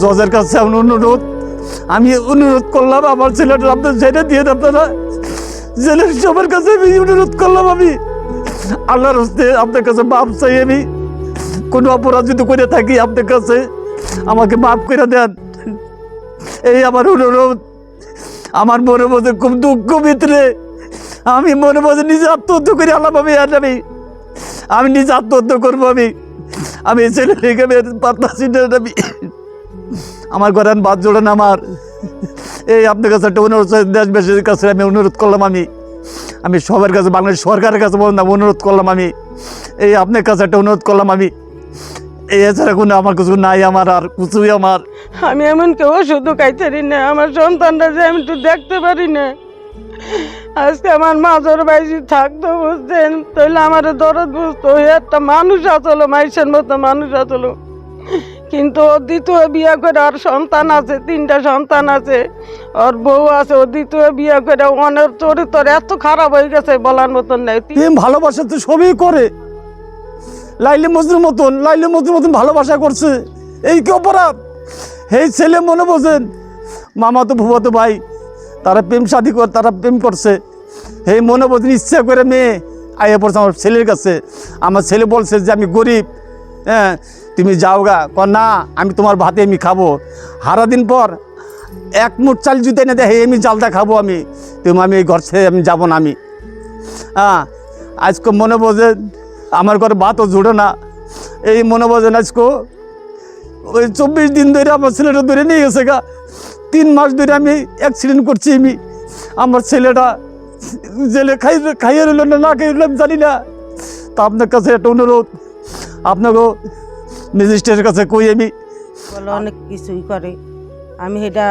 জজের কাছে আমি অনুরোধ করলাম আমার ছেলেটা আপনার ছেড়ে দিয়ে আপনারা জেলের সবার কাছে আমি অনুরোধ করলাম। আমি আল্লাহর হস্তে আপনার কাছে মাপ চাই। আমি কোনো অপরাধ যদি করে থাকি আপনার কাছে আমাকে মাফ করে দেন, এই আমার অনুরোধ। আমার মনে মধ্যে খুব দুঃখ ভিতরে, আমি মনে মধ্যে নিজে আত্মহত্যা করে আল্লাহ আমি নিজে আত্মহত্যা করবো। আমি ছেলে রেখে পারতাছি না। আমি আমার ঘরে বাদ জোড়েন আমার। এই আপনার কাছে একটা অনুরোধ, দেশবাসীর কাছে আমি অনুরোধ করলাম। আমি সবার কাছে, বাংলাদেশ সরকারের কাছে অনুরোধ করলাম। এই আপনার কাছে একটা অনুরোধ করলাম। এই এছাড়া কোনো আমার কিছু নাই, আমার আর কিছুই আমার। আমি এমন কেউ শুধু খাইতে না, আমার সন্তানরা যে আমি একটু দেখতে পারি না। আজকে আমার মাজর বাইজি থাকতো বুঝতেন, তাহলে আমার দরদ বুঝতো। একটা মানুষ আসলো, মাইসের মতো মানুষ আসলো। কিন্তু ওর দ্বিতীয় বিয়ে করে ওর সন্তান আছে, 3টা সন্তান আছে, ওর বউ আছে। ও দ্বিতীয় বিয়ে করে অনেক চরিত্র এত খারাপ হয়ে গেছে বলার মতন নাই। ভালোবাসা তো সবই করে, লাইলি মজনুর মতন ভালোবাসা করছে। এই কি অপরাধ? এই ছেলে মনে বোঝেন, মামা তো ভুবতো ভাই, তারা প্রেম করছে। এই মনে বোঝেন ইচ্ছা করে মেয়ে আইয়া পড়ছে আমার ছেলের কাছে। আমার ছেলে বলছে যে আমি গরিব, হ্যাঁ তুমি যাও গা। না, আমি তোমার ভাতে আমি খাবো। হারাদিন পর 1 মুঠ চাল জুতে এনে দেয়, আমি জালটা খাবো। আমি এই ঘর ছেড়ে আমি যাবো না। আজকে মনে বোঝেন আমার ঘরে ভাতও জুড়ে না। এই মনে বোঝেন আজকে ওই 24 দিন ধরে আমার ছেলেটা ধরে নিয়ে গেছে গা। 3 মাস ধরে আমি অ্যাক্সিডেন্ট করছি। আমার ছেলেটা জেলে খাইয়ে রইল না খাইয়ে রইল আমি জানি না। তা আপনার কাছে একটা অনুরোধ, আপনাকেও ম্যাজিস্ট্রেটের কাছে কই। আমি বলে অনেক কিছুই করে, আমি এটা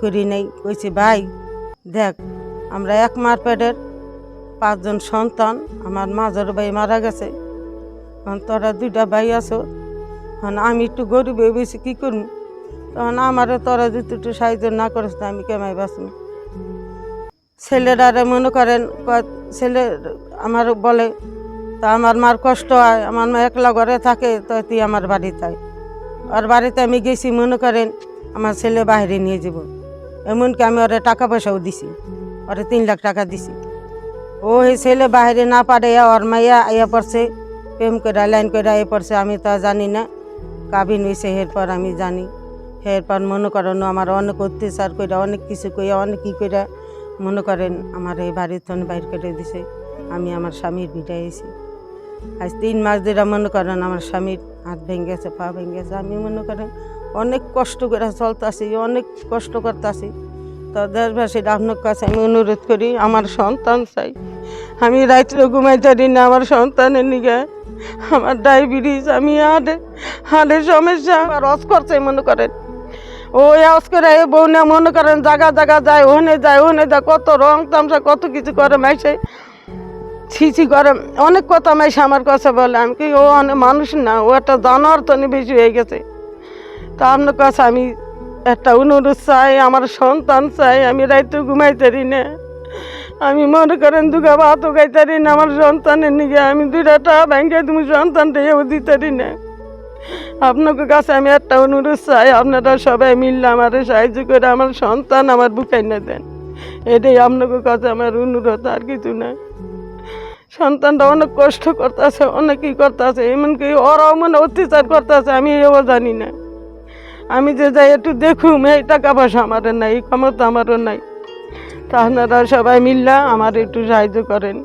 করি নাই। কইছি ভাই দেখ, আমরা 1 মার পেটের 5 জন সন্তান, আমার মাজর ভাই মারা গেছে, তোরা 2টা ভাই আছো। আমি একটু গরিব হয়ে বেশি কী করবো? তখন আমারও তোরা যদি একটু সাহায্য না করিস না, আমি কেমাই বাঁচব? ছেলেরা মনে করেন, ছেলে আমার বলে তা আমার মার কষ্ট হয়, আমার মা একলা ঘরে থাকে, তো তুই আমার বাড়িতে আয়। আর বাড়িতে আমি গেছি, মনে করেন আমার ছেলে বাইরে নিয়ে যাব। এমনকি আমি ওরে টাকা পয়সাও দিছি, ওরে 3 লাখ টাকা দিছি। ও এই ছেলে বাইরে না পারে, ওর মাইয়া আইয়া পড়ছে, প্রেম করে লাইন করে আইয়া পড়ছে। আমি তা জানি না, কাবিন হয়েছে এরপর আমি জানি। এরপর মনে করেন আমার অনেক অত্যাচার করে, অনেক কিছু করে, অনেক কী করে মনে করেন আমার এই বাড়ির তখন বাইর করে দিছে। আমি আমার স্বামীর ভিটায় এসেছি। আজ 3 মাস ধরে মনে করেন আমার স্বামীর হাত ভেঙে গেছে, পা ভেঙে গেছে। আমি মনে করেন অনেক কষ্ট করে চলতেছি, অনেক কষ্ট করতেছি। তো দেশবাসীর আপনার কাছে আমি অনুরোধ করি, আমার সন্তান চাই। আমি রাত্রে ঘুমাইতে পারি না আমার সন্তানের নিগে। আমার ডায়াবেটিস, আমি হাড়ের সমস্যা। আমার রস করছে মনে করেন, ওই আওয়াজ করে বউ না মনে করেন জায়গা যায়, ওখানে যায়, কত রং তামসা কত কিছু করে মাইসে ছিছি করে, অনেক কথা মাইসে আমার কাছে বলে। আমি কি ও অনেক মানুষ না, ও একটা জানোয়ার তো বেশি হয়ে গেছে। তা আপনার কাছে আমি একটা অনুরোধ চাই, আমার সন্তান চাই। আমি রাইতে ঘুমাইতে পারি না, আমি মনে করেন 2 ভাতও খাইতে পারি না আমার সন্তানের নিগে। আমি 2টা ভেঙে তুমি সন্তানটা এও দিতে পারি না। আপনাদের কাছে আমি একটা অনুরোধ চাই, আপনারা সবাই মিললে আমার সাহায্য করে আমার সন্তান আমার বুকে না দেন। এটাই আপনাদের কাছে আমার অনুরোধ, আর কিছু না। সন্তানটা অনেক কষ্ট করতেছে, অনেকই করতেছে, এমনকি ওরাও মনে অত্যাচার করতেছে, আমি এও জানি না। আমি যে যাই একটু দেখুম, এই টাকা পয়সা আমারও নাই, এই ক্ষমতা আমারও নাই। তা আপনারা সবাই মিললে আমার একটু সাহায্য করেন,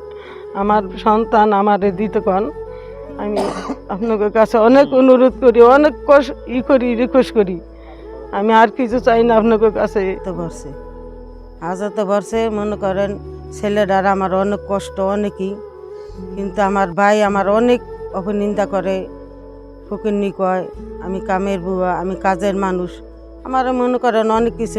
আমার সন্তান আমারে দিতে কন। আমি আপনাদের কাছে অনেক অনুরোধ করি, অনেক রিকোয়েস্ট করি। আমি আর কিছু চাই না আপনাদের কাছে। তো ভরছে আজও তো ভরছে, মনে করেন ছেলেটার আমার অনেক কষ্ট, অনেকই। কিন্তু আমার ভাই আমার অনেক অপনিন্দা করে, ফকিন্নি কয়, আমি কামের বুয়া, আমি কাজের মানুষ। আমার মনে করেন অনেক কিছু